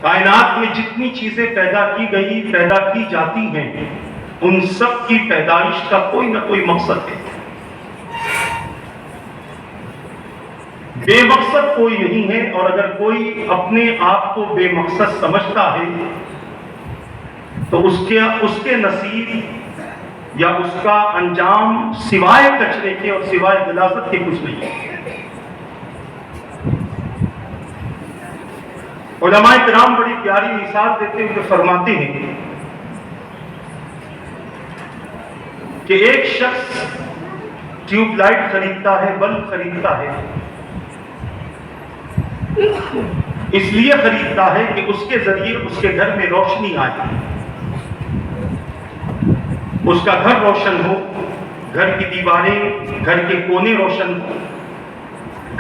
کائنات میں جتنی چیزیں پیدا کی گئی پیدا کی جاتی ہیں ان سب کی پیدائش کا کوئی نہ کوئی مقصد ہے. بے مقصد کوئی نہیں ہے، اور اگر کوئی اپنے آپ کو بے مقصد سمجھتا ہے تو اس کے نصیب یا اس کا انجام سوائے کچرے کے اور سوائے غلاظت کے کچھ نہیں ہے. علماء کرام بڑی پیاری مثال دیتے ہوئے فرماتے ہیں کہ ایک شخص ٹیوب لائٹ خریدتا ہے، بلب خریدتا ہے، اس لیے خریدتا ہے کہ اس کے ذریعے اس کے گھر میں روشنی آئے، اس کا گھر روشن ہو، گھر کی دیواریں، گھر کے کونے روشن ہو،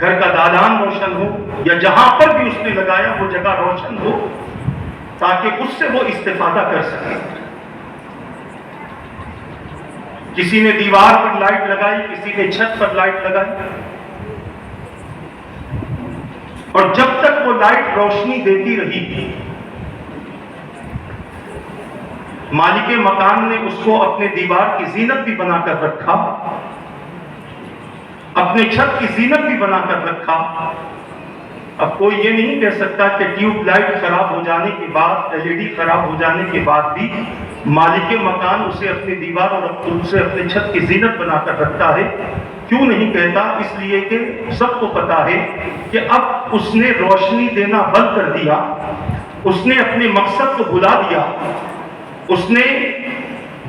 گھر کا دالان روشن ہو، یا جہاں پر بھی اس نے لگایا وہ جگہ روشن ہو تاکہ اس سے وہ استفادہ کر سکے. کسی نے دیوار پر لائٹ لگائی، کسی نے چھت پر لائٹ لگائی، اور جب تک وہ لائٹ روشنی دیتی رہی مالک مکان نے اس کو اپنے دیوار کی زینت بھی بنا کر رکھا، اپنے چھت کی زینت بھی بنا کر رکھا. اب کوئی یہ نہیں کہہ سکتا کہ ٹیوب لائٹ خراب ہو جانے کے بعد، LED خراب ہو جانے کے بعد بھی مالک مکان اسے اپنی دیوار اور اسے اپنے چھت کی زینت بنا کر رکھتا ہے. کیوں نہیں کہتا؟ اس لیے کہ سب کو پتا ہے کہ اب اس نے روشنی دینا بند کر دیا، اس نے اپنے مقصد کو بھلا دیا، اس نے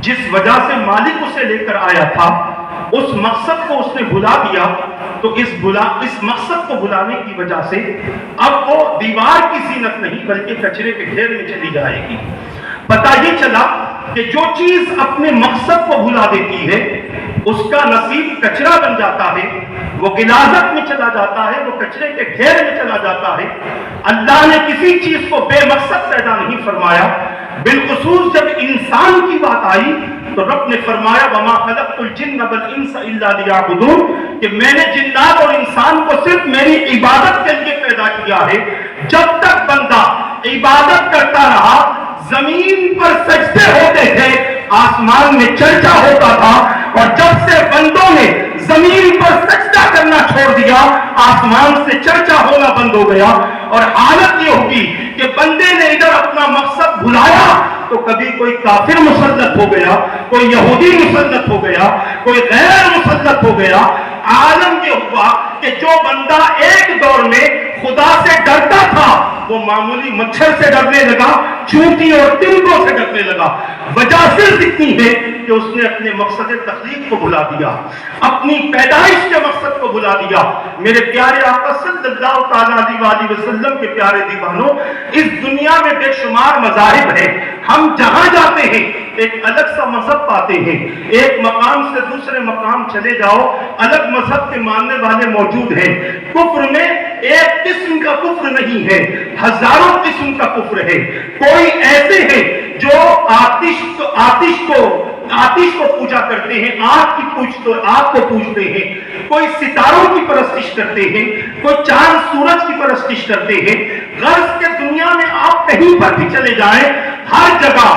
جس وجہ سے مالک اسے لے کر آیا تھا اس مقصد کو اس نے بھلا دیا. تو اس مقصد کو بھلانے کی وجہ سے اب وہ دیوار کی زینت نہیں بلکہ کچرے کے ڈھیر میں چلی جائے گی. پتہ یہ چلا کہ جو چیز اپنے مقصد کو بھلا دیتی ہے اس کا نصیب کچرا بن جاتا ہے، وہ غلاظت میں چلا جاتا ہے، وہ کچرے کے ڈھیر میں چلا جاتا ہے. اللہ نے کسی چیز کو بے مقصد پیدا نہیں فرمایا. بالخصوص جب انسان کی بات آئی تو رب نے فرمایا وَمَا خَلَقْتُ الْجِنَّ وَالْإِنسَ إِلَّا لِيَعْبُدُونَ، کہ میں نے جنات اور انسان کو صرف میری عبادت کے لیے پیدا کیا ہے. جب تک بندہ عبادت کرتا رہا زمین پر سجدے ہوتے تھے، آسمان میں چرچا ہوتا تھا، اور جب سے بندوں نے زمین پر سجدہ کرنا چھوڑ دیا آسمان سے چرچا ہونا بند ہو گیا. اور حالت یہ ہوگی کہ بندے نے ادھر اپنا مقصد بھلایا تو کبھی کوئی کافر مسلط ہو گیا، کوئی یہودی مسلط ہو گیا، کوئی غیر مسلط ہو گیا. عالم یہ ہوا کہ جو بندہ ایک دور میں خدا سے ڈرتا تھا وہ معمولی مچھر سے ڈرنے لگا، چونٹی اور تنکوں سے ڈرنے لگا. وجہ صرف اتنی ہے کہ اس نے اپنے مقصد تخلیق کو بھلا دیا، اپنی پیدائش کے مقصد کو بھلا دیا. میرے پیارے آقا صلی اللہ تعالیٰ علیہ وسلم کے پیارے دیوانوں، اس دنیا میں بے شمار مذاہب ہیں. ہم جہاں جاتے ہیں ایک الگ سا مذہب پاتے ہیں. ایک مقام سے دوسرے مقام چلے جاؤ الگ مذہب کے ماننے والے موجود ہیں. کفر میں ایک قسم کا کفر نہیں ہے، ہزاروں قسم کا کفر ہے. کوئی ایسے ہیں جو آتش کو پوجا کرتے ہیں، آگ کو پوجتے ہیں. کوئی ستاروں کی پرستش کرتے ہیں، کوئی چاند سورج کی پرستش کرتے ہیں. غرض کے دنیا میں آپ کہیں پر بھی چلے جائیں ہر جگہ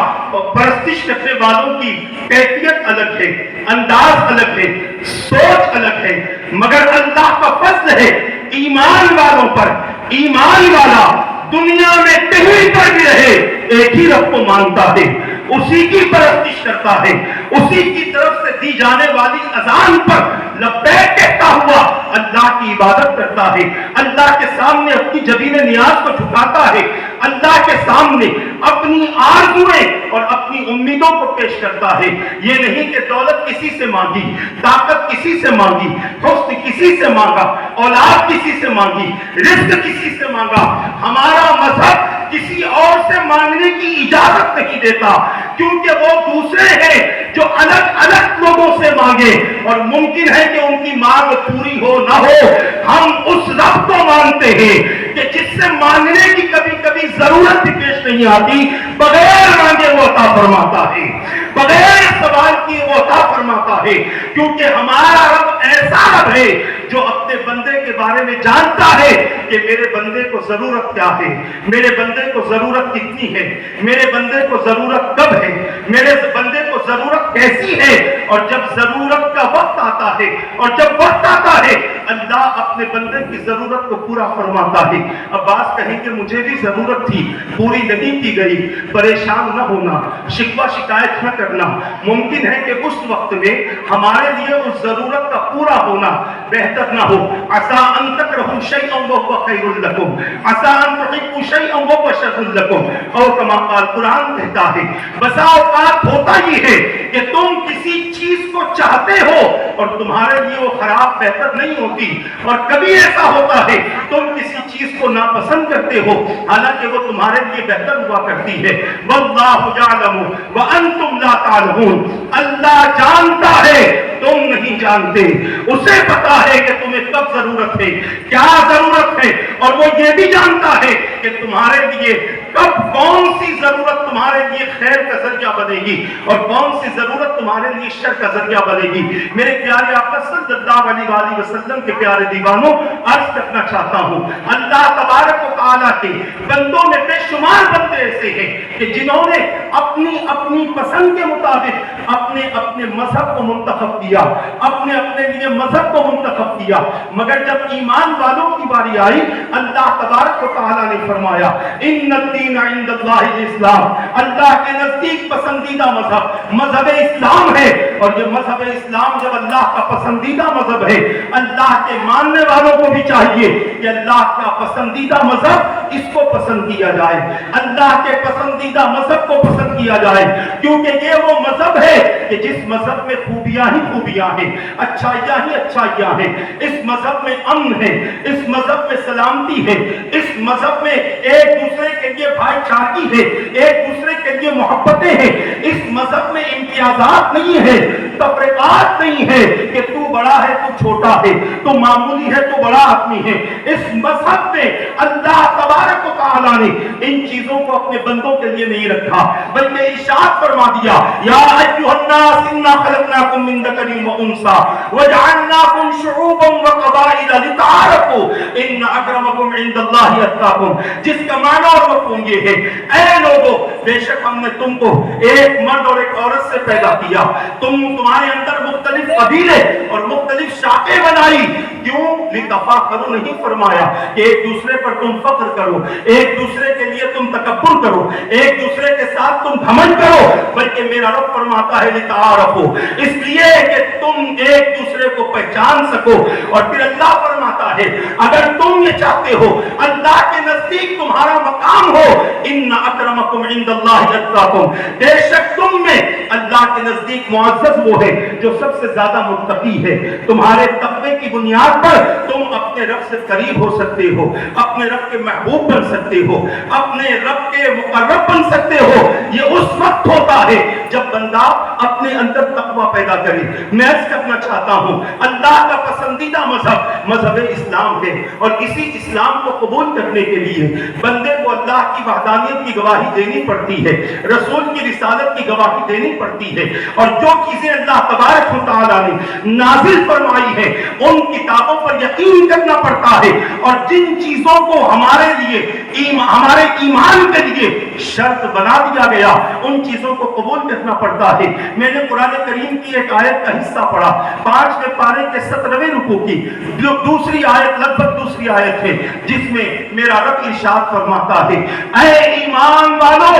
پرستش کرنے والوں کی کیفیت الگ ہے، انداز الگ ہے، سوچ الگ ہے. مگر اللہ کا فضل ہے ایمان والوں پر. ایمان والا دنیا میں کہیں پر بھی رہے ایک ہی رب کو مانتا ہے، اسی کی پرستش کرتا ہے، اسی کی طرف سے دی جانے والی اذان پر لبیک کہتا ہوا اللہ کی عبادت کرتا ہے. اللہ کے سامنے اپنی جبین نیاز کو جھکاتا ہے، اللہ کے سامنے اپنی آرزویں اور اپنی امیدوں کو پیش کرتا ہے. یہ نہیں کہ دولت کسی سے مانگی، طاقت کسی سے مانگی، حسن کسی سے مانگا، اولاد کسی سے مانگی، رزق کسی سے مانگا. ہمارا مذہب کسی اور سے مانگنے کی اجازت نہیں دیتا، کیونکہ وہ دوسرے ہیں جو الگ الگ لوگوں سے مانگے اور ممکن ہے کہ ان کی مانگ پوری ہو نہ ہو. ہم اس رب کو مانتے ہیں کہ جس سے مانگنے کی کبھی کبھی ضرورت بھی پیش نہیں آتی، بغیر مانگے وہ عطا فرماتا ہے. بغیر سوال کیے وہ عطا فرماتا ہے، کیونکہ ہمارا رب ایسا رب ہے جو اپنے بندے کے بارے میں جانتا ہے کہ میرے بندے کو ضرورت کیا ہے، میرے بندے کو ضرورت کتنی ہے، میرے بندے کو ضرورت کب ہے، میرے بندے کو ضرورت کیسی ہے۔ اور جب ضرورت کا وقت آتا ہے، اور جب وقت آتا ہے، اللہ اپنے بندے کی ضرورت کو پورا فرماتا ہے۔ اب بات کہیں کہ مجھے بھی ضرورت تھی، پوری نہیں کی گئی، پریشان نہ ہونا، شکوہ شکایت نہ کرنا۔ ممکن ہے کہ اس وقت میں ہمارے لیے اس ضرورت کا پورا ہونا بہتر نہ ہو۔ عسیٰ ان تکرہوا شیئا وہو خیر لکم، عسیٰ ان تحبوا شیئا وہو شر لکم، اور کما قال قرآن کہتا ہے بسا اوقات ہوتا ہی ہے کہ تم کسی چیز کو چاہتے ہو اور تمہارے لیے وہ خراب بہتر نہیں ہوتی، اور کبھی ایسا ہوتا ہے تم کسی چیز کو ناپسند کرتے ہو حالانکہ وہ تمہارے لیے بہتر ہوا کرتی ہے۔ واللہ یعلم وانتم لا تعلمون، اللہ جانتا ہے تم نہیں جانتے، اسے پتا ہے کہ تمہیں کب ضرورت ہے، کیا ضرورت ہے، اور وہ یہ بھی جانتا ہے کہ تمہارے لیے کب کون سی ضرورت تمہارے لیے خیر کا ذریعہ بنے گی اور کون سی ضرورت تمہارے لیے شر کا ذریعہ بنے گی۔ میرے پیارے آقا صلی اللہ علیہ وآلہ وسلم کے پیارے دیوانوں، عرض کرنا چاہتا ہوں اللہ تبارک و تعالیٰ کے بندوں میں بے شمار بندے ایسے ہیں کہ جنہوں نے اپنی اپنی پسند کے مطابق اپنے اپنے مذہب کو منتخب کیا، اپنے اپنے لیے مذہب کو منتخب کیا، مگر جب ایمان والوں کی باری آئی اللہ تبارک و تعالیٰ نے فرمایا ان الدین عند اللہ الاسلام، اللہ کے نزدیک پسندیدہ مذہب مذہب اسلام ہے۔ اور یہ مذہب اسلام جب اللہ کا پسندیدہ مذہب ہے، اللہ کے ماننے والوں کو بھی چاہیے کہ اللہ کا پسندیدہ مذہب اس کو پسند کیا جائے، اللہ کے پسندیدہ مذہب کو پسند کیا جائے، کیونکہ یہ وہ مذہب ہے کہ جس مذہب میں خوبیاں ہی خوبیاں ہیں، اچھائیاں ہی اچھائیاں ہیں، اس مذہب میں امن ہے، اس مذہب میں سلامتی ہے، اس مذہب میں ایک دوسرے کے لیے بھائی چارگی ہے، ایک دوسرے کے لیے محبتیں ہیں، اس مذہب میں امتیازات نہیں ہے، تفریقات نہیں ہے کہ تو بڑا ہے تو چھوٹا ہے، تو معمولی ہے تو بڑا آدمی ہے۔ اس مذہب میں اللہ تبارک و تعالیٰ نے ان چیزوں کو اپنے بندوں کے لیے نہیں رکھا، بلکہ ارشاد فرما دیا یا ایھا الناس انا خلقناکم من ذکر و انثی وجعلناکم شعوبا وقبائل لتعارفوا ان اکرمکم عند اللہ اتقاکم، جس کا معنی اور مفہوم یہ ہے اے لوگو بے شک ہم نے تم کو ایک مرد اور ایک عورت سے پیدا کیا، تمہارے اندر مختلف قبیلے اور مختلف شاخیں بنائی، کیوں؟ لتفاخروا نہیں فرمایا کہ ایک دوسرے پر تم فخر کرو، ایک دوسرے کے لیے تم تکبر کرو، ایک دوسرے کے ساتھ تم گھمنڈ کرو، بلکہ میرا رب فرماتا ہے لتعارفوا، اس لیے کہ تم ایک دوسرے کو پہچان سکو۔ اور پھر اللہ فرماتا ہے اگر تم یہ چاہتے ہو اللہ کے نزدیک تمہارا مقام ہو ان اکرمکم عند اللہ اتقاکم، بے شک تم میں اللہ کے نزدیک معزز وہ ہے جو سب سے زیادہ متقی ہے۔ تمہارے تقوی کی بنیاد پر تم اپنے رب سے قریب ہو سکتے ہو، اپنے رب کے محبوب بن سکتے ہو، اپنے رب کے مقرب بن سکتے ہو۔ یہ اس وقت ہوتا ہے جب بندہ اپنے اندر تقوی پیدا کرے۔ میں عرض کرنا چاہتا ہوں اللہ کا پسندیدہ مذہب مذہب اسلام ہے، اور اسی اسلام کو قبول کرنے کے لیے بندے کو اللہ کی وحدانیت کی گواہی دینی پڑتی ہے، رسول کی رسالت کی گواہی دینی پڑتی ہے، اور جو چیزیں اللہ تبارک و تعالیٰ نے نازل فرمائی ہیں ان کتابوں پر یقین کرنا پڑتا ہے، اور جن چیزوں کو ہمارے لیے ہمارے ایمان کے لیے شرط بنا دیا گیا ان چیزوں کو قبول کرنا پڑتا ہے۔ میں نے قرآن کریم کی ایک آیت کا حصہ پڑھا 5ویں پارے کے 17ویں رکوع کی جو دوسری آیت لگ بھگ دوسری آیت ہے، جس میں میرا رب ارشاد فرماتا ہے اے ایمان والو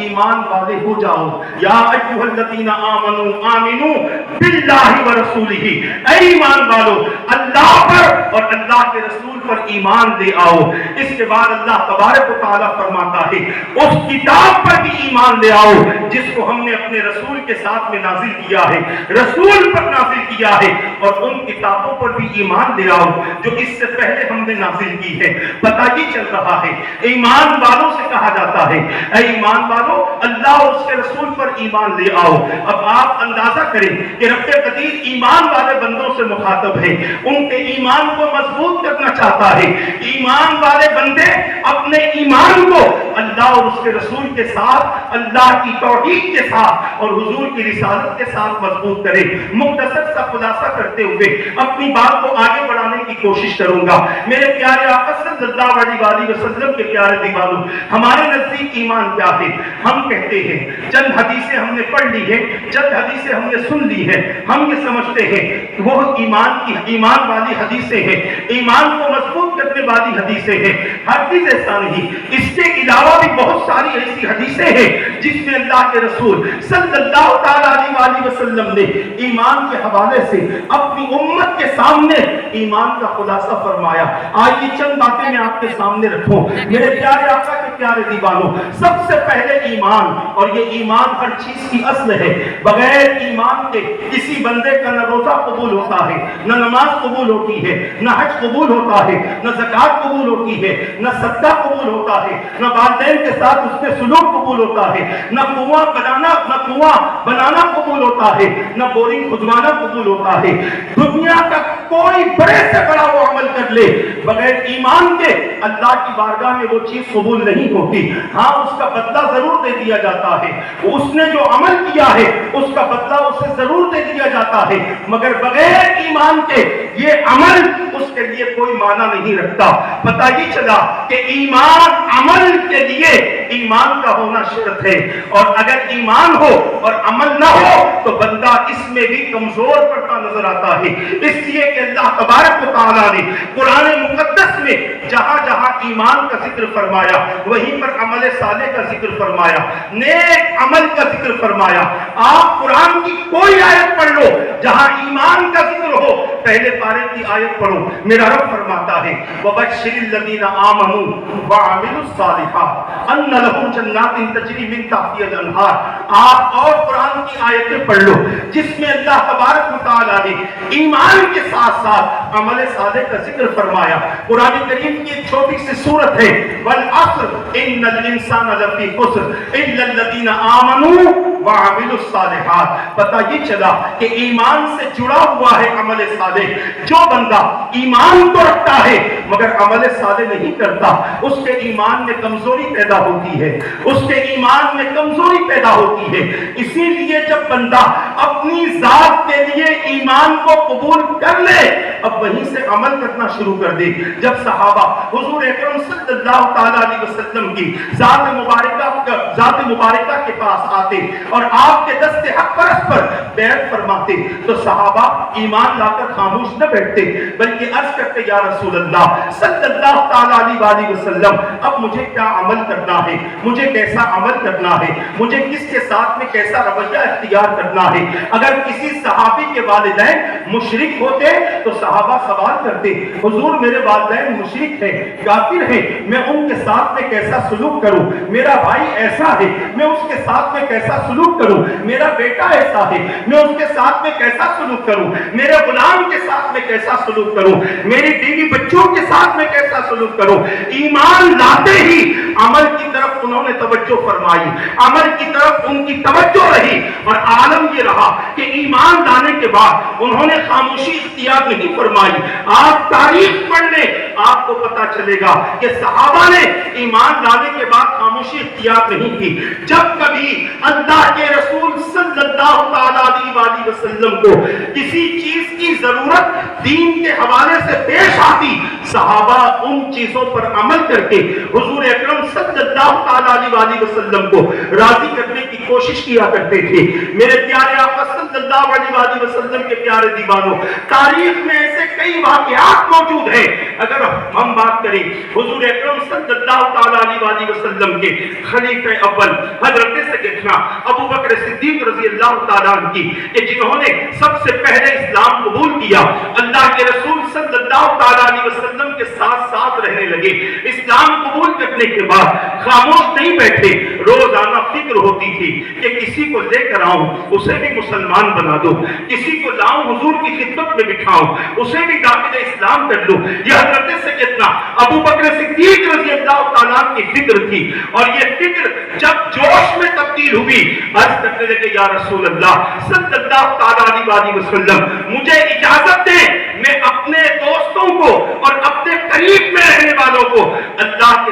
ایمان والے ہو جاؤ، یا ایھا الذین آمنوا آمنوا باللہ ورسولہ، اے ایمان والو اللہ پر اور اللہ کے رسول پر ایمان لے آؤ۔ اس کے بعد اللہ تبارک و تعالیٰ فرماتا ہے اس کتاب پر بھی ایمان لے آؤ جس کو ہم نے اپنے رسول کے ساتھ میں نازل کیا ہے، رسول پر نازل کیا ہے، اور ان کتابوں پر بھی ایمان لے آؤ جو اس سے پہلے ہم نے نازل کی ہے۔ پتہ یہ چل رہا ہے ایمان والوں سے کہا جاتا ہے اے ایمان والوں اللہ اور اس کے رسول پر ایمان لے آؤ۔ اب آپ اندازہ کریں کہ رب قدیر ایمان والے بندوں سے مخاطب ہے، ان کے ایمان کو مضبوط کرنا چاہتا ہے۔ ایمان والے بندے اپنے ایمان کو اللہ اور اس کے رسول کے ساتھ، اللہ کی توحید کے ساتھ اور حضور کی رسالت کے ساتھ مضبوط کرے۔ مختصر سا خلاصہ کرتے ہوئے اپنی بات کو آگے بڑھانے کی کوشش کروں گا۔ میرے پیارے آقا صلی اللہ علیہ وسلم کے پیارے دیوانوں، ہمارے نزدیک ایمان کیا ہے؟ ہم کہتے ہیں، چند حدیثیں ہم نے پڑھ لی ہیں، چند حدیثیں ہم نے سن لی ہیں، ہم یہ سمجھتے ہیں وہ ایمان والی حدیثیں ہیں، ایمان کو مضبوط کرنے والی حدیثیں ہیں۔ ہرگز ایسا نہیں، اس کے علاوہ بھی بہت ساری ایسی حدیثیں ہیں جس میں اللہ کے رسول صلی اللہ تعالی علیہ وسلم نے ایمان کے حوالے سے اپنی امت کے سامنے ایمان کا خلاصہ فرمایا۔ آئیے چند باتیں میں آپ کے سامنے رکھوں۔ میرے پیارے آقا کے پیارے دیوانوں، سب سے پہلے ایمان، اور یہ ایمان ہر چیز کی اصل ہے۔ بغیر ایمان کے کسی بندے کا نہ روزہ قبول ہوتا ہے، نہ نماز قبول ہوتی ہے، نہ حج قبول ہوتا ہے، نہ زکوٰۃ قبول ہوتی ہے، نہ صدقہ قبول ہوتا ہے، نہ والدین کے ساتھ اس میں سلوک قبول ہوتا ہے، نہ کنواں بنانا قبول ہوتا ہے، نہ بورنگ کھدوانا قبول ہوتا ہے۔ دنیا کا کوئی بڑے سے بڑا وہ عمل کر لے، بغیر ایمان کے اللہ کی بارگاہ میں وہ چیز قبول نہیں ہوتی۔ ہاں، اس کا بدلہ ضرور دے دیا جاتا ہے، اس نے جو عمل کیا ہے اس کا بدلہ اسے ضرور دے دیا جاتا ہے، مگر بغیر ایمان کے یہ عمل اس کے لیے کوئی معنی نہیں رکھتا۔ پتہ یہ چلا کہ ایمان عمل کے لیے ایمان کا ہونا شرط ہے، اور اگر ایمان ہو اور عمل نہ ہو تو بندہ اس میں بھی کمزور پڑتا نظر آتا ہے۔ اس لیے کہ اللہ تبارک و تعالیٰ نے قرآن مقدس میں جہاں جہاں ایمان کا ذکر فرمایا وہیں پر عمل صالح کا ذکر فرمایا، نیک عمل کا ذکر فرمایا۔ آپ قرآن کی کوئی آیت پڑھ لو جہاں ایمان کا ذکر ہو، پہلے پارے کی آیت پڑھو، میرا رب فرماتا ہے وَبَشِّرِ الَّذِينَ آمَنُوا وَعَمِلُوا الصَّالِحَاتِ أَنَّ لَهُمْ جَنَّاتٍ تَجْرِي مِن تَحْتِهَا الْأَنْهَارُ۔ آپ اور قرآن کی آیتیں پڑھ لو جس میں اللہ تبارک و تعالیٰ نے ایمان کے ساتھ ساتھ عمل صالح کا ذکر فرمایا۔ قرآن کریم کی ایک چھوٹی سی سورت ہے وَالْعَصْرِ إِنَّ الْإِنسَانَ لَفِي خُسْرٍ إِلَّا الَّذِينَ آمَنُوا وَعَمِلُوا الصَّالِحَاتِ۔ پتہ یہ چلا کہ ایمان سے جڑا ہوا ہے عمل صالح۔ جو بندہ ایمان تو رکھتا ہے مگر عمل صالح نہیں کرتا، اس کے ایمان میں کمزوری پیدا ہوتی ہے، اس کے ایمان میں کمزوری پیدا ہوتی ہے۔ اسی لیے جب بندہ اپنی ذات کے لیے ایمان کو قبول کر لے، اب وہیں سے عمل کرنا شروع کر دے۔ جب صحابہ حضور اکرم صلی اللہ تعالی علیہ وسلم کی ذات مبارکہ کے پاس آتے اور آپ کے دست حق پرست پر بیعت فرماتے تو صحابہ ایمان لا کر خاموش نہ بیٹھتے بلکہ عرض کرتے یا رسول اللہ صلی اللہ تعالی علیہ وسلم، اب مجھے کیا عمل کرنا ہے، مجھے کیسا عمل کرنا ہے، مجھے کس کے ساتھ میں کیسا رویہ اختیار کرنا ہے۔ اگر کسی صحابی کے والدین مشرک ہوتے تو صحابہ سوال کرتے حضور میرے والدین مشرک ہیں، کافر ہیں، میں ان کے ساتھ میں کیسا سلوک کروں، میرا بھائی ایسا ہے میں اس کے ساتھ میں کیسا سلوک کروں، میرا بیٹا ایسا ہے میں اس کے ساتھ میں کیسا سلوک کروں، میرے غلام کے ساتھ میں کیسا سلوک کروں، میری بیوی بچوں کے ساتھ میں کیسا سلوک کروں۔ ایمان لاتے ہی عمل کی طرف انہوں نے توجہ فرمائی، عمل کی طرف ان کی توجہ رہی، اور عالم یہ رہا کہ ایمان لانے کے بعد انہوں نے خاموشی اختیار نہیں فرمائی۔ آپ تاریخ پڑھ لیں آپ کو پتا چلے گا کہ صحابہ نے ایمان لانے کے بعد خاموشی اختیار نہیں کی۔ جب کبھی اللہ کے رسول صلی اللہ تعالی علیہ وسلم کو کسی چیز کی ضرورت دین کے حوالے سے پیش آتی، صحابہ ان چیزوں پر عمل کر کے حضور اکرم صلی اللہ تعالی علیہ وسلم کو راضی کرنے کی کوشش کیا کرتے تھے۔ میرے پیارے آقا صلی اللہ علیہ وسلم کے پیارے دیوانوں، تاریخ میں ایسے کئی واقعات موجود ہیں۔ اگر ہم بات کریں حضور اکرم صلی اللہ تعالی علیہ وسلم کے خلیفہ اول حضرت سیدنا ابو بکر صدیق رضی اللہ تعالیٰ عنہ کی، کہ جنہوں نے سب سے پہلے اسلام قبول کیا، اللہ کے رسول صلی اللہ تعالیٰ علیہ وسلم کے ساتھ ساتھ رہنے لگے، اسلام قبول کرنے کے بعد خاموش نہیں بیٹھے، روزانہ فکر ہوتی تھی کہ کسی کو لے کر آؤں اسے بھی مسلمان بنا دو، کسی کو لاؤں حضور کی خدمت میں بٹھاؤں اسے بھی داخل اسلام کر دو۔ یہ حضرت سیدنا ابو بکر صدیق رضی اللہ تعالیٰ کی فکر تھی، اور یہ فکر جب جوش میں تبدیل ہوئی، عرض کرنے لگے یا رسول اللہ صلی اللہ تعالیٰ علیہ وسلم مجھے اجازت دیں میں اپنے دوستوں کو اور اپنے قریب میں رہنے والوں کو اللہ کے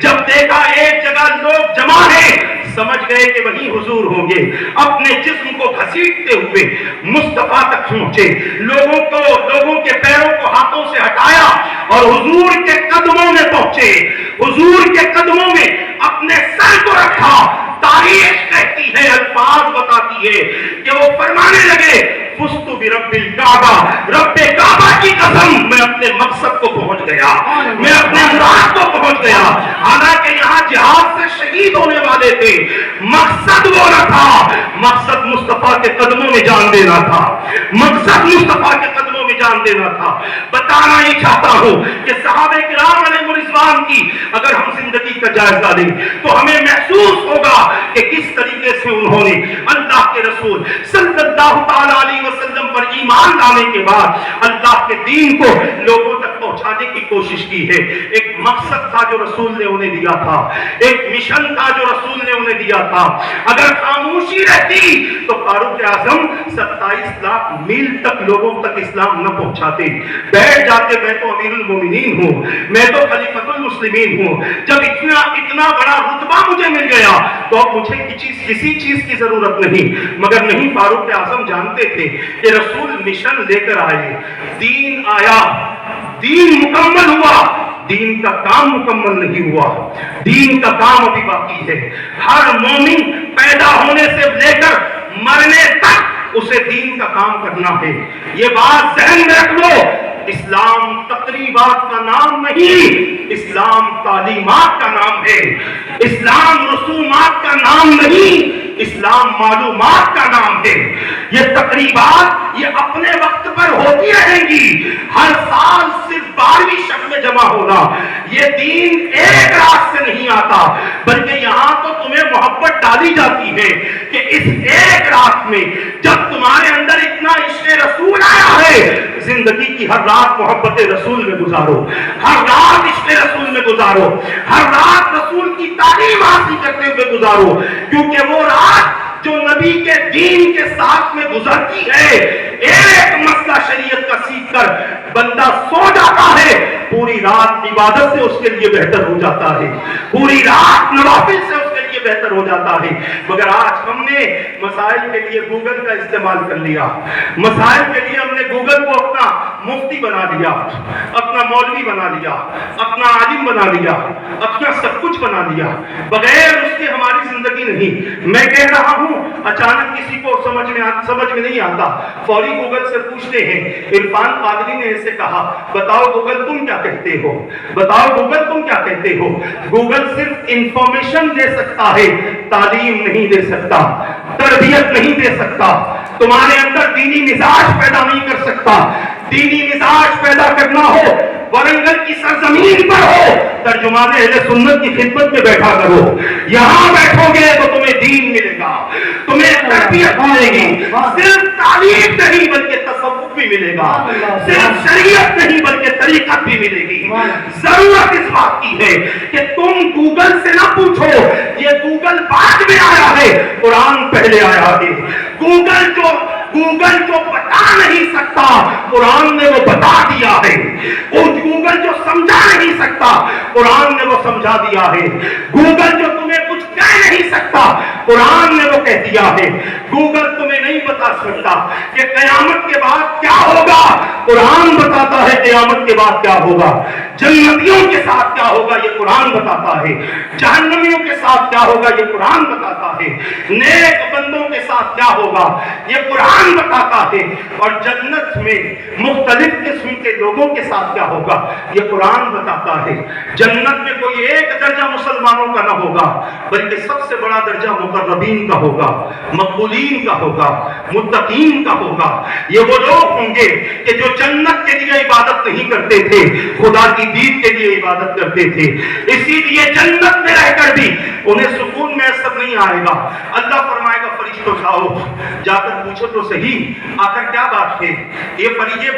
جب دیکھا ایک جگہ لوگ جمع ہیں سمجھ گئے کہ وہی حضور ہوں گے. اپنے جسم کو گھسیٹتے ہوئے مصطفیٰ تک پہنچے, لوگوں کے پیروں کو ہاتھوں سے ہٹایا اور حضور کے قدموں میں پہنچے. حضور کے قدموں میں اپنے سر کو رکھا. تاریخ کہتی ہے, الفاظ بتاتی ہے کہ وہ فرمانے لگے فزت برب الکعبہ, رب کعبہ کی قسم میں اپنے مقصد کو پہنچ گیا, میں اپنے مراد کو پہنچ گیا. حالانکہ یہاں جہاد سے شہید ہونے والے تھے, مقصد وہ نہ تھا, مقصد مصطفیٰ کے قدموں میں جان دینا تھا, مقصد مصطفیٰ کے قدموں میں جان دینا تھا. بتانا ہی چاہتا ہوں کہ صحابہ کرام علیہ رضوان کی اگر ہم زندگی کا جائزہ لیں تو ہمیں محسوس ہوگا کہ کس طریقے سے انہوں نے اللہ کے رسول صلی اللہ تعالی علیہ وسلم پر ایمان لانے کے بعد اللہ کے دین کو لوگوں تک پہنچانے کی کوشش کی ہے. ایک مقصد تھا جو رسول نے انہیں دیا تھا, ایک مشن تھا جو رسول نے انہیں دیا تھا. اگر خاموشی رہتی تو فاروق اعظم 27 لاکھ میل تک لوگوں تک اسلام نہ پہنچاتے. بیٹھ جاتے میں تو امیر المومنین ہوں, میں تو خلیفۃ المسلمین ہوں, جب اتنا بڑا رتبہ مجھے مل گیا تو اب مجھے کسی چیز کی ضرورت نہیں. مگر نہیں, فاروق اعظم جانتے تھے کہ رسول مشن لے کر آئے, دین آیا, دین مکمل ہوا, دین کا کام مکمل نہیں ہوا, دین کا کام ابھی باقی ہے. ہر مومن پیدا ہونے سے لے کر مرنے تک اسے دین کا کام کرنا ہے. یہ بات ذہن میں رکھ لو, اسلام تقریبات کا نام نہیں, اسلام تعلیمات کا نام ہے. اسلام رسومات کا نام نہیں, اسلام معلومات کا نام ہے. یہ تقریبات یہ اپنے وقت پر ہوتی رہیں گی. ہر سال صرف 12ویں شب میں جمع ہونا, یہ دین ایک رات سے نہیں آتا, بلکہ یہاں تو تمہیں محبت ڈالی جاتی ہے کہ اس ایک رات میں جب تمہارے اندر اتنا عشق رسول آیا ہے, زندگی کی ہر رات محبت رسول میں گزارو, ہر رات عشق رسول میں گزارو, ہر رات رسول کی تعلیم حاصل کرتے ہوئے گزارو. کیونکہ وہ رات جو نبی کے دین کے ساتھ میں گزرتی ہے, ایک مسئلہ شریعت کا سیکھ کر بندہ سو جاتا ہے, پوری رات عبادت سے اس کے لیے بہتر ہو جاتا ہے, پوری رات نوافل سے اس کے لیے بہتر ہو جاتا ہے. مگر آج ہم نے مسائل کے لیے گوگل کا استعمال کر لیا, مسائل کے لیے ہم نے گوگل کو اپنا مفتی بنا دیا, اپنا مولوی بنا دیا, اپنا عالم بنا دیا, اپنا سب کچھ بنا دیا. بغیر اس کے ہماری زندگی نہیں. میں کہہ رہا ہوں, اچانک کسی کو سمجھ میں نہیں آتا, فوری گوگل سے پوچھتے ہیں. عرفان قادری نے ایسے کہا, بتاؤ گوگل تم کیا کہتے ہو, بتاؤ گوگل تم کیا کہتے ہو. گوگل صرف انفارمیشن دے سکتا ہے, تعلیم نہیں دے سکتا, تربیت نہیں دے سکتا, تمہارے اندر دینی مزاج پیدا نہیں کر سکتا. دینی مزاج پیدا کرنا ہو ورنگل کی سرزمین پر ہو, ترجمان اہل سنت کی خدمت میں بیٹھا کرو. یہاں بیٹھو گے تو تمہیں دین ملے گا, تمہیں تربیت ملے گی. صرف تعلیم نہیں بلکہ تصوف بھی ملے گا, صرف شریعت نہیں بلکہ طریقت بھی ملے گی. ضرورت اس بات کی ہے کہ تم گوگل سے نہ پوچھو, یہ گوگل بعد میں آیا ہے, قرآن پہلے آیا ہے. گوگل جو بتا نہیں سکتا, قرآن نے وہ بتا دیا ہے. گوگل جو سمجھا نہیں سکتا, قرآن نے وہ سمجھا دیا ہے. گوگل جو تمہیں کچھ کہہ نہیں سکتا, قرآن نے وہ کہہ دیا ہے. گوگل تمہیں نہیں بتا سکتا کہ قیامت کے بعد کیا ہوگا, قرآن بتاتا ہے قیامت کے بعد کیا ہوگا. جنتیوں کے ساتھ کیا ہوگا یہ قرآن بتاتا ہے, جہنمیوں کے ساتھ کیا ہوگا یہ قرآن بتاتا ہے, نیک بندوں کے ساتھ کیا ہوگا یہ قرآن بتاتا ہے, اور جنت میں مختلف قسم کے لوگوں کے ساتھ کیا ہوگا یہ قرآن بتاتا ہے. جنت میں کوئی ایک درجہ مسلمانوں کا نہ ہوگا, بلکہ سب سے بڑا درجہ مقربین کا ہوگا, مقبولین کا ہوگا, متقین کا ہوگا. یہ وہ لوگ ہوں گے کہ جو جنت کے لیے عبادت نہیں کرتے تھے, خدا کی دید کے لیے عبادت کرتے تھے. اسی لیے جنت میں رہ کر بھی انہیں سکون میسر نہیں آئے گا. اللہ فرمائے گا فرشتوں جاؤ, جا کر پوچھو تو صحیح آخر کیا بات ہے, یہ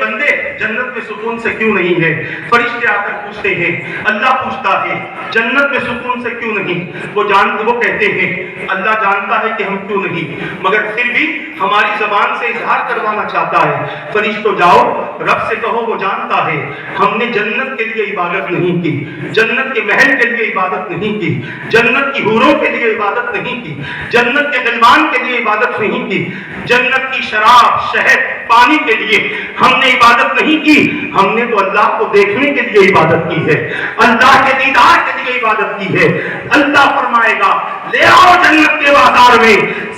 بندے جنت میں سکون سے کیوں نہیں ہے. فرشتے آ کر پوچھتے ہیں, اللہ پوچھتا ہے جنت میں سکون سے کیوں نہیں. وہ کہتے ہیں اللہ جانتا ہے کہ ہم کیوں نہیں, مگر پھر بھی ہماری زبان سے اظہار کروانا چاہتا ہے. فرشتوں جاؤ رب سے کہو وہ جانتا ہے ہم نے جنت کے لیے عبادت نہیں کی, جنت کے محل بہن کے لیے عبادت نہیں کی، جنت کی حوروں کے لیے عبادت نہیں کی، جنت کے غلمان کے لیے عبادت نہیں کی، جنت کی شراب شہد پانی کے لیے ہم نے عبادت نہیں کی، ہم نے تو اللہ کو دیکھنے کے لیے عبادت کی ہے، اللہ کے دیدار کے لیے عبادت کی ہے۔ اللہ فرمائے گا لے آؤ جنت کے بازار میں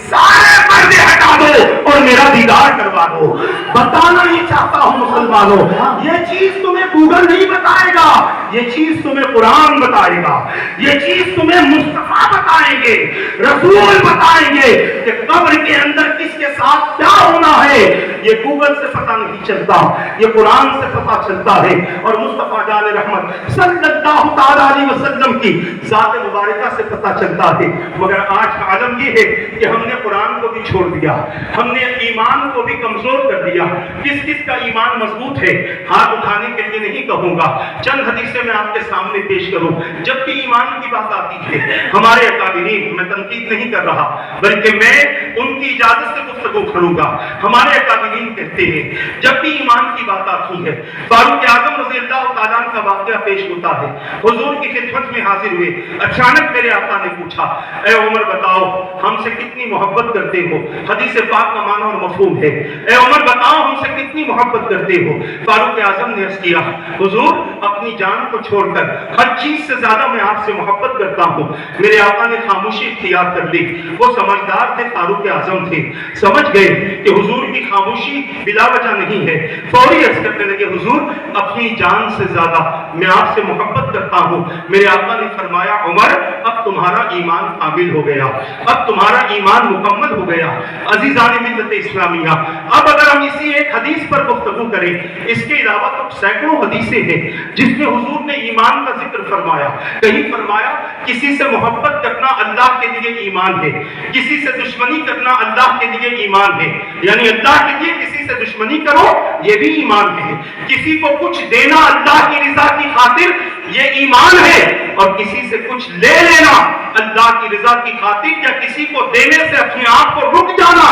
سارے پردے ہٹا دو اور میرا دیدار کروا دو۔ بتانا ہی چاہتا ہوں مسلمانوں، یہ چیز تمہیں گوگل نہیں بتائے گا، یہ چیز تمہیں قرآن بتائے گا، یہ چیز تمہیں مصطفیٰ بتائیں گے، رسول بتائیں گے کہ قبر کے اندر کس کے ساتھ کیا ہونا ہے۔ یہ گوگل سے پتہ نہیں چلتا، یہ قرآن سے پتہ چلتا ہے اور مصطفیٰ جان رحمت صلی اللہ تعالیٰ علیہ وسلم کی ذات مبارکہ سے پتہ چلتا ہے۔ مگر آج کا عالم یہ ہے کہ ہم نے قرآن کو بھی چھوڑ دیا، ہم نے ایمان کو بھی کمزور کر دیا۔ کس کس کا ایمان مضبوط ہے ہاتھ اٹھانے کے لیے نہیں کہوں گا، چند حدیثیں میں آپ کے سامنے پیش کروں۔ جب بھی ایمان کی بات آتی ہے ہمارے اکابرین، میں تنقید نہیں کر رہا بلکہ میں ان کی اجازت سے گفتگو کروں گا، ہمارے اکابرین کہتے ہیں جب بھی ایمان کی بات آتی ہے فاروق اعظم رضی اللہ تعالیٰ عنہ کا واقعہ پیش ہوتا ہے۔ حضور کی خدمت میں حاضر ہوئے، اچانک میرے آقا نے پوچھا اے عمر بتاؤ ہم سے کتنی محبت کرتے ہو؟ حدیث پاک کا معنی اور مفہوم ہے اے عمر بتاؤ ہم سے کتنی محبت کرتے ہو؟ فاروق اعظم نے عرض کیا حضور اپنی جان کو چھوڑ کر ہر چیز سے زیادہ میں آپ سے محبت کرتا ہوں۔ میرے آقا نے خاموشی اختیار کر لی، وہ سمجھدار تھے، فاروق اعظم تھے، سمجھ گئے کہ حضور کی خاموشی بلا وجہ نہیں ہے، فوری عرض کرنے لگے حضور اپنی جان سے زیادہ میں آپ سے محبت کرتا ہوں۔ میرے آقا نے فرمایا عمر اب تمہارا ایمان کامل ہو گیا، اب تمہارا ایمان مکمل ہو گیا۔ عزیزان ملت اسلامیہ، اب اگر ہم اسی ایک حدیث پر گفتگو کریں، اس کے علاوہ تو سینکڑوں حدیثیں ہیں جس میں حضور نے ایمان کا ذکر فرمایا۔ کہیں فرمایا کسی سے محبت کرنا اللہ کے لیے ایمان ہے، کسی سے دشمنی کرنا اللہ کے لیے ایمان ہے، یعنی اللہ کے لیے کسی سے دشمنی کرو یہ بھی ایمان ہے، کسی کو کچھ دینا اللہ کی رضا کی خاطر یہ ایمان ہے، اور کسی سے کچھ لے لینا اللہ کی رضا کی خاطر یا کسی کو دینے سے اپنے آپ کو رک جانا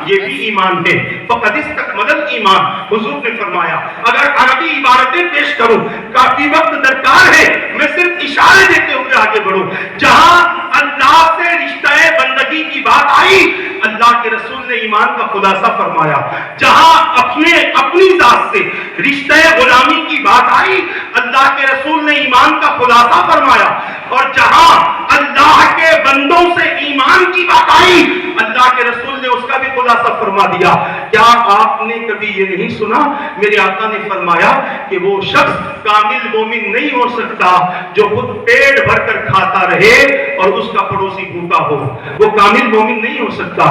یہ بھی ایمان ہے۔ فقد استکمل الایمان، حضور نے فرمایا اگر عربی عبارتیں پیش کروں کافی وقت درکار ہے، میں صرف اشارے دیتے ہوئے آگے بڑھوں۔ جہاں اللہ سے رشتہ بندگی کی بات آئی اللہ کے رسول نے ایمان کا خلاصہ فرمایا، جہاں اپنی ذات سے رشتہ غلامی کی بات آئی اللہ کے رسول نے ایمان کا خلاصہ فرمایا، اور جہاں اللہ کے بندوں سے ایمان کی بات آئی اللہ کے رسول نے اس کا بھی خلاصہ فرما دیا۔ کیا آپ نے کبھی یہ نہیں سنا میرے آقا نے فرمایا کہ وہ شخص کامل مومن نہیں ہو سکتا جو خود پیٹ بھر کر کھاتا رہے اور اس کا پڑوسی بھوکا ہو، وہ کامل مومن نہیں ہو سکتا۔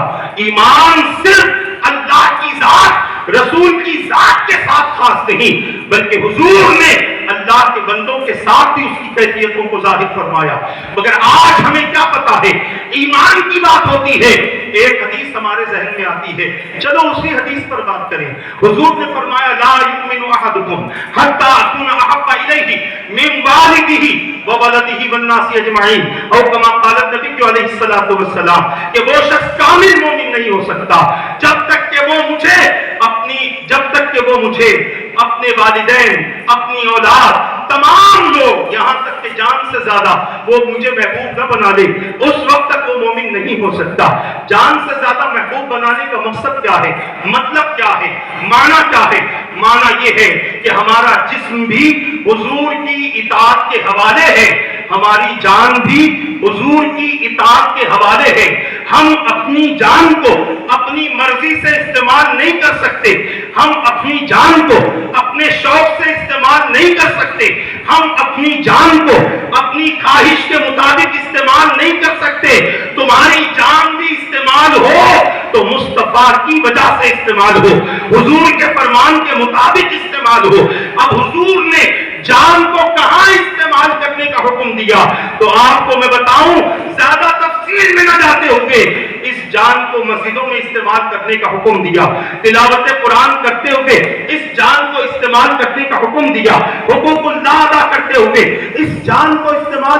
ایمان صرف اللہ کی ذات رسول کی ذات کے ساتھ خاص نہیں بلکہ حضور نے اللہ کے بندوں کے ساتھ بھی اس کی کیفیتوں کو ظاہر فرمایا۔ مگر آج ہمیں کیا پتا ہے ایمان کی بات ہوتی ہے ایک حدیث ہمارے ذہن میں آتی ہے، چلو اسی حدیث پر بات کریں۔ حضور نے فرمایا لا یؤمن احدکم حتی اکون احب الیہ من والدہ وولدہ والناس اجمعین، او کما قال النبی علیہ الصلوۃ والسلام، کہ وہ شخص کامل مومن نہیں ہو سکتا جب تک کہ وہ مجھے اپنے والدین، اپنی اولاد، تمام لوگ یہاں تک کہ جان سے زیادہ وہ مجھے محبوب نہ بنا لے، اس وقت تک وہ مومن نہیں ہو سکتا۔ جان سے زیادہ محبوب بنانے کا مقصد کیا ہے، مطلب کیا ہے، معنی کیا ہے؟ معنی یہ ہے کہ ہمارا جسم بھی حضور کی اطاعت کے حوالے ہے، ہماری جان بھی حضور کی اطاعت کے حوالے ہے۔ ہم اپنی جان کو اپنی مرضی سے استعمال نہیں کر سکتے، ہم اپنی جان کو اپنے شوق سے استعمال نہیں کر سکتے، ہم اپنی جان کو اپنی خواہش کے مطابق استعمال نہیں کر سکتے۔ تمہاری جان بھی استعمال ہو تو مصطفیٰ کی وجہ سے استعمال ہو، حضور کے فرمان کے مطابق استعمال ہو۔ اب حضور نے جان کو کہاں استعمال کرنے کا حکم دیا تو آپ کو میں بتاؤں زیادہ تفصیل میں نہ جاتے ہوئے اس جان کو مسجدوں میں استعمال کرنے کا حکم دیا، تلاوت قرآن کرتے ہوئے اس جان کو استعمال کرنے کا حکم دیا، حقوق اللہ ادا کرتے ہوئے اس جان کو استعمال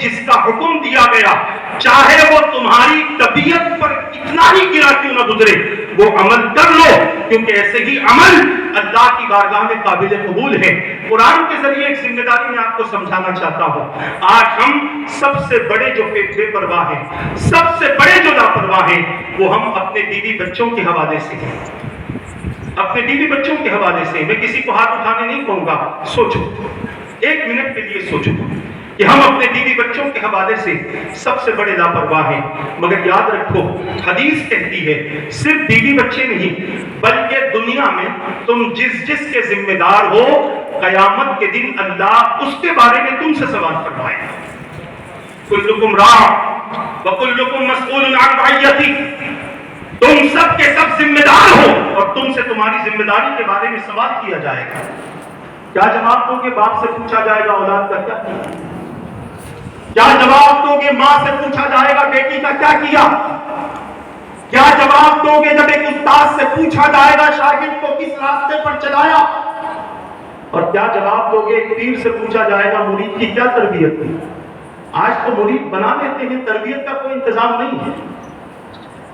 جس کا حکم دیا گیا، چاہے وہ تمہاری طبیعت پر کتنا ہی گرا کیوں نہ گزرے، وہ عمل کر لو، کیونکہ ایسے ہی عمل اللہ کی بارگاہ میں قابل قبول ہے۔ قرآن کے ذریعے ایک ذمہ داری میں آپ کو سمجھانا چاہتا ہوں۔ آج ہم سب سے بڑے جو بے پرواہ ہیں، سب سے بڑے جو لاپرواہ ہیں، وہ ہم اپنے بیوی بچوں کے حوالے سے ہیں، اپنے بیوی بچوں کے حوالے سے۔ میں کسی کو ہاتھ اٹھانے نہیں کہوں گا، سوچو، ایک منٹ کے لیے سوچو کہ ہم اپنے بیوی بچوں کے حوالے سے سب سے بڑے لاپرواہ ہیں۔ مگر یاد رکھو، حدیث کہتی ہے صرف بیوی بچے نہیں، بلکہ دنیا میں تم جس کے ذمہ دار ہو، قیامت کے دن اللہ اس کے بارے میں تم سے سوال فرمائے گا۔ کلکم راع وکلکم مسئول عن رعیتہ، تم سب کے سب ذمہ دار ہو اور تم سے تمہاری ذمہ داری کے بارے میں سوال کیا جائے گا۔ کیا جواب دو گے؟ باپ سے پوچھا جائے گا اولاد کا کیا کیا؟ کیا جواب دو گے؟ ماں سے پوچھا جائے گا بیٹی کا کیا کیا؟ کیا جواب دو گے جب ایک استاد سے پوچھا جائے گا شاگرد کو کس راستے پر چلایا؟ اور کیا جواب دو گے ایک پیر سے پوچھا جائے گا مرید کی کیا تربیت تھی؟ آج تو مرید بنا لیتے ہیں، تربیت کا کوئی انتظام نہیں ہے،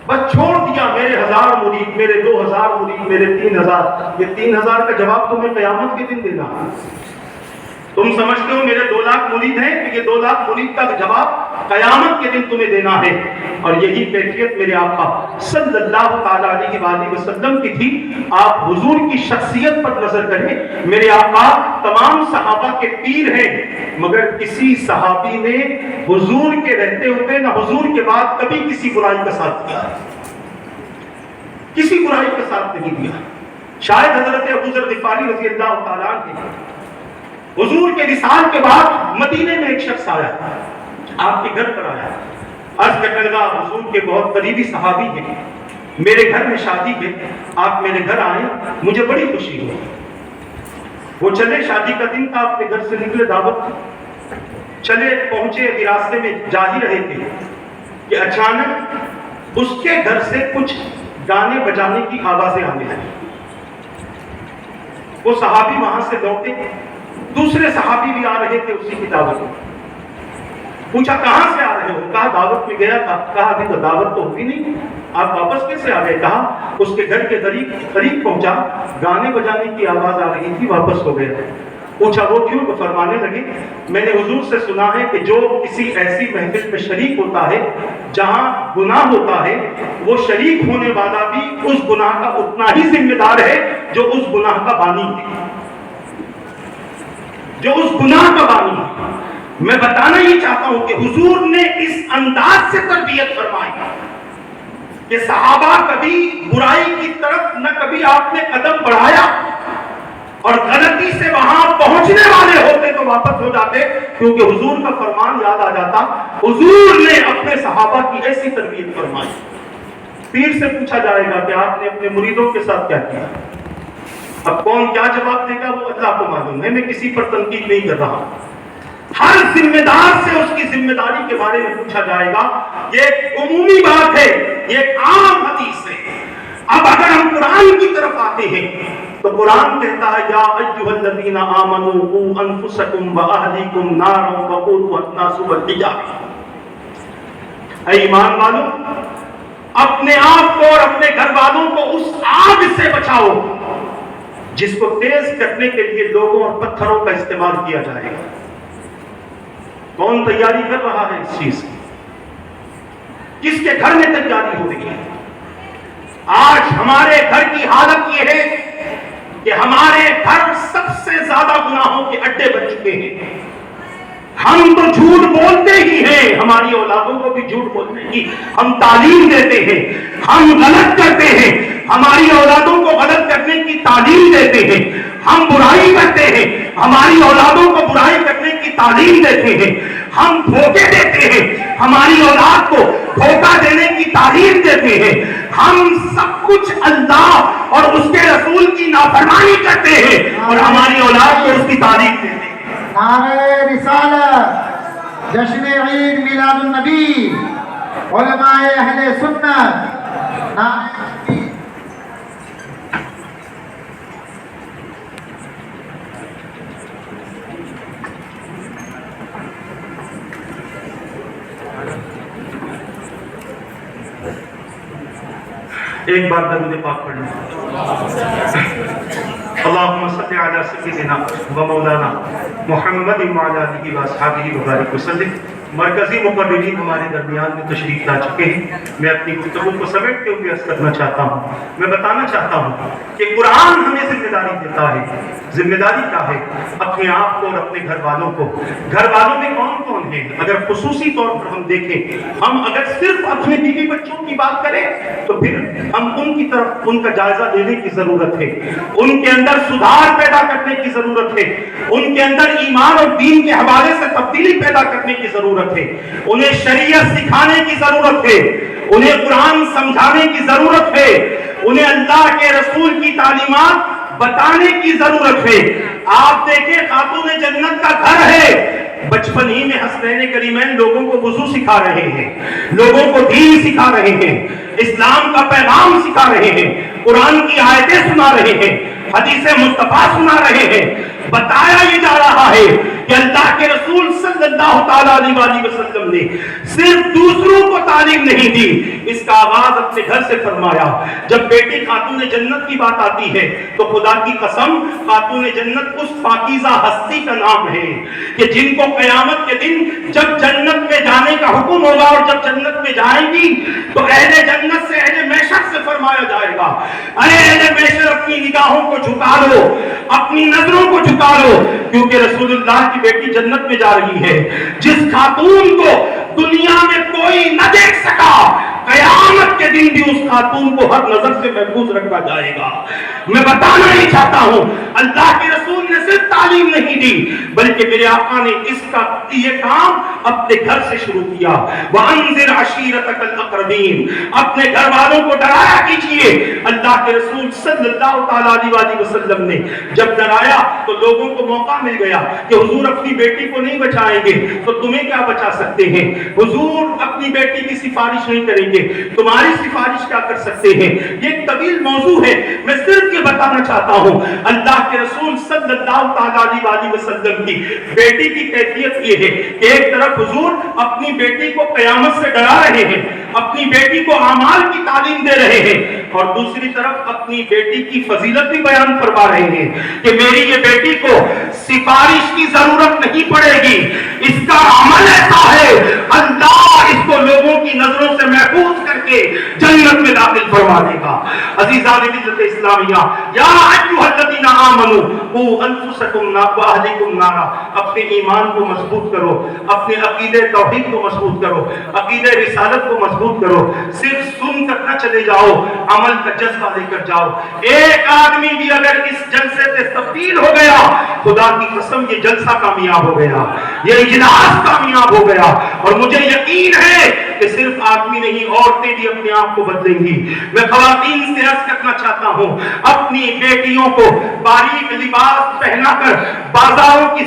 بس چھوڑ دیا، میرے 1000 مرید، میرے 2000 مرید، میرے 3000۔ یہ 3000 کا جواب تمہیں قیامت کے دن دینا۔ تم سمجھتے ہو میرے 2 لاکھ مرید ہیں، کہ یہ 2 لاکھ مرید کا جواب قیامت کے دن تمہیں دینا ہے۔ اور یہی کیفیت میرے آقا صلی اللہ تعالی علیہ وآلہ وسلم کی تھی۔ آپ حضور کی شخصیت پر نظر کریں، میرے آقا تمام صحابہ کے پیر ہیں، مگر کسی صحابی نے حضور کے رہتے ہوئے نہ حضور کے بعد کبھی کسی برائی کا ساتھ دیا، کسی برائی کا ساتھ نہیں دیا۔ شاید حضرت ابو ذر غفاری رضی اللہ تعالیٰ عنہ، حضور کے وصال کے بعد مدینے میں ایک شخص آیا، آپ کے گھر پر آیا، عرض کرنے لگا حضور کے بہت قریبی صحابی ہیں، میرے گھر میں شادی ہے، آپ میرے گھر آئے، مجھے بڑی خوشی ہوئی۔ وہ چلے، شادی کا دن تھا، اپنے گھر سے نکلے، دعوت چلے، پہنچے، ابھی راستے میں جا ہی رہے تھے کہ اچانک اس کے گھر سے کچھ گانے بجانے کی آوازیں آنے لگی۔ وہ صحابی وہاں سے لوٹے، دوسرے صحابی بھی آ رہے تھے اسی کی دعوت میں۔ پوچھا کہاں سے آ رہے ہو؟ کہا دعوت میں گیا تھا۔ کہا ابھی تو دعوت تو ہوئی نہیں، آپ واپس کیسے آ گئے؟ کہا اس کے گھر کے قریب پہنچا، گانے بجانے کی آواز آ رہی تھی، واپس ہو گیا۔ پوچھا وہ کیوں؟ تو فرمانے لگے میں نے حضور سے سنا ہے کہ جو کسی ایسی محفل میں شریک ہوتا ہے جہاں گناہ ہوتا ہے، وہ شریک ہونے والا بھی اس گناہ کا اتنا ہی ذمہ دار ہے جو اس گناہ کا بانی ہے، جو اس گناہ کا بانی ہے۔ میں بتانا یہ چاہتا ہوں کہ حضور نے اس انداز سے تربیت فرمائی کہ صحابہ کبھی برائی کی طرف نہ کبھی آپ نے قدم بڑھایا، اور غلطی سے وہاں پہنچنے والے ہوتے تو واپس ہو جاتے، کیونکہ حضور کا فرمان یاد آ جاتا۔ حضور نے اپنے صحابہ کی ایسی تربیت فرمائی۔ پیر سے پوچھا جائے گا کہ آپ نے اپنے مریدوں کے ساتھ کیا کیا؟ اب کون کیا جواب دے گا وہ اللہ کو معلوم ہے، میں کسی پر تنقید نہیں کر رہا۔ ہر ذمہ دار سے اس کی ذمہ داری کے بارے میں پوچھا جائے گا، یہ ایک عمومی بات ہے، یہ ایک عام حدیث ہے۔ اب اگر ہم قرآن کی طرف آتے ہیں تو قرآن کہتا ہے یا ایھا الذین آمنوا قوا انفسکم واہلیکم نارا وقودها الناس والحجارہ، اے ایمان والو اپنے آپ کو اور اپنے گھر والوں کو اس آگ سے بچاؤ جس کو تیز کرنے کے لیے لوگوں اور پتھروں کا استعمال کیا جائے گا۔ کون تیاری کر رہا ہے اس چیز کی؟ کس کے گھر میں تیاری ہو رہی ہے؟ آج ہمارے گھر کی حالت یہ ہے کہ ہمارے گھر سب سے زیادہ گناہوں کے اڈے بن چکے ہیں۔ ہم تو جھوٹ بولتے ہی ہیں، ہماری اولادوں کو بھی جھوٹ بولنے کی ہم تعلیم دیتے ہیں، ہم غلط کرتے ہیں، ہماری اولادوں کو غلط کرنے کی تعلیم دیتے ہیں، ہم برائی کرتے ہیں، ہماری اولادوں کو برائی کرنے کی تعلیم دیتے ہیں، ہم دھوکے دیتے ہیں، ہماری اولاد کو دھوکہ دینے کی تعلیم دیتے ہیں، ہم سب کچھ اللہ اور اس کے رسول کی نافرمانی کرتے ہیں اور ہماری اولاد کو اس کی تعلیم دیتے ہیں۔ نعرہ رسالت، جشن عید میلاد النبی، علماء اہل سنت، نعرہ ایک بار درود پاک پڑھ لیں. اللہم صلی علی سیدنا و مولانا محمد وعلی آلہ واصحابہ وبارک وسلم. مرکزی مقررین ہمارے درمیان میں تشریف لا چکے ہیں. میں اپنی گفتگو کو سمیٹتے ہوئے عرض کرنا چاہتا ہوں. میں بتانا چاہتا ہوں کہ قرآن ہمیں ذمہ داری دیتا ہے. ذمہ داری کیا ہے؟ اپنے آپ کو اور اپنے گھر والوں کو. گھر والوں میں کون کون ہیں؟ اگر خصوصی طور پر ہم دیکھیں، ہم اگر صرف اپنے بیوی بچوں کی بات کریں تو پھر ہم ان کی طرف ان کا جائزہ لینے کی ضرورت ہے. ان کے اندر سدھار پیدا کرنے کی ضرورت ہے. ان کے اندر ایمان اور دین کے حوالے سے تبدیلی پیدا کرنے کی ضرورت ہے. انہیں شریعت سکھانے کی ضرورت ہے. انہیں قرآن سمجھانے کی ضرورت ہے. انہیں اللہ کے رسول کی تعلیمات بتانے کی ضرورت ہے. آپ دیکھیں، خاتون جنت کا گھر ہے. بچپن ہی میں حسنین کریمین لوگوں کو وضو سکھا رہے ہیں، لوگوں کو دین سکھا رہے ہیں، اسلام کا پیغام سکھا رہے ہیں، قرآن کی آیتیں سنا رہے ہیں، حدیث مصطفیٰ سنا رہے ہیں. بتایا یہ جا رہا ہے کہ اللہ کے رسول صلی اللہ تعالیٰ علیہ وسلم نے صرف دوسروں کو تعلیم نہیں دی، اس کا آغاز اپنے گھر سے فرمایا. جب بیٹی خاتون جنت کی بات آتی ہے تو خدا کی قسم، خاتون جنت اس پاکیزہ ہستی کا نام ہے کہ جن کو قیامت کے دن جب جنت میں جانے کا حکم ہوگا اور جب جنت میں جائیں گی تو اہل جنت سے، اہل محشر سے فرمایا جائے گا، اے اہل محشر اپنی نگاہوں کو جھکا لو، اپنی نظروں کو جھکا لو، کیونکہ رسول اللہ کی بیٹی جنت میں جا رہی ہے. جس خاتون کو دنیا میں کوئی نہ دیکھ سکا، قیامت کے دن بھی اس خاتون کو ہر نظر سے محفوظ رکھا جائے گا. میں بتانا ہی چاہتا ہوں، اللہ کے رسول نے صرف تعلیم نہیں دی بلکہ میرے آقا نے اس کا یہ کام اپنے گھر سے شروع کیا. وَأَنذِرْ عَشِيرَتَكَ الْأَقْرَبِينَ، اپنے گھر والوں کو ڈرایا کیجیے. اللہ کے رسول صلی اللہ تعالیٰ علیہ وسلم نے جب ڈرایا تو لوگوں کو موقع مل گیا کہ حضور اپنی بیٹی کو نہیں بچائیں گے تو تمہیں کیا بچا سکتے ہیں؟ حضور اپنی بیٹی کی سفارش نہیں کریں گے، تمہاری سفارش کیا کر سکتے ہیں؟ یہ ایک طویل موضوع ہے. میں صرف یہ بتانا چاہتا ہوں، اللہ کے رسول صلی اللہ تعالیٰ علیہ وسلم کی بیٹی کی کیفیت یہ ہے کہ ایک طرف حضور اپنی بیٹی کو قیامت سے ڈرا رہے ہیں، اپنی بیٹی کو اعمال کی تعلیم دے رہے ہیں، اور دوسری طرف اپنی بیٹی کی فضیلت بھی بیان فرما رہے ہیں کہ میری یہ بیٹی کو سفارش کی ضرورت نہیں پڑے گی. اس کا عمل ایسا ہے، اللہ اس کو لوگوں کی نظروں سے محفوظ کر کے جنت میں داخل فرما دے گا. عزیزان ملت اسلامیہ، یا ایھا الذین آمنوا قوا انفسکم واہلیکم نارا، اپنے ایمان کو مضبوط کرو، اپنے عقیدہ توحید کو مضبوط کرو، عقیدہ رسالت کو مضبوط کرو. صرف سن کر نہ چلے جاؤ، عمل کا جذبہ لے کر جاؤ. ایک آدمی بھی اگر اس جلسے سے تبدیل ہو گیا، خدا کی قسم یہ جلسہ کامیاب ہو گیا، یہ اجلاس کامیاب ہو گیا. اور مجھے یقین ہے کہ صرف آدمی نہیں، عورتیں بھی اپنے آپ کو بدلیں گی. میں خواتین سے عرض کرنا چاہتا ہوں، اپنی بیٹیوں کو باریک لباس پہنا کر بازاروں کی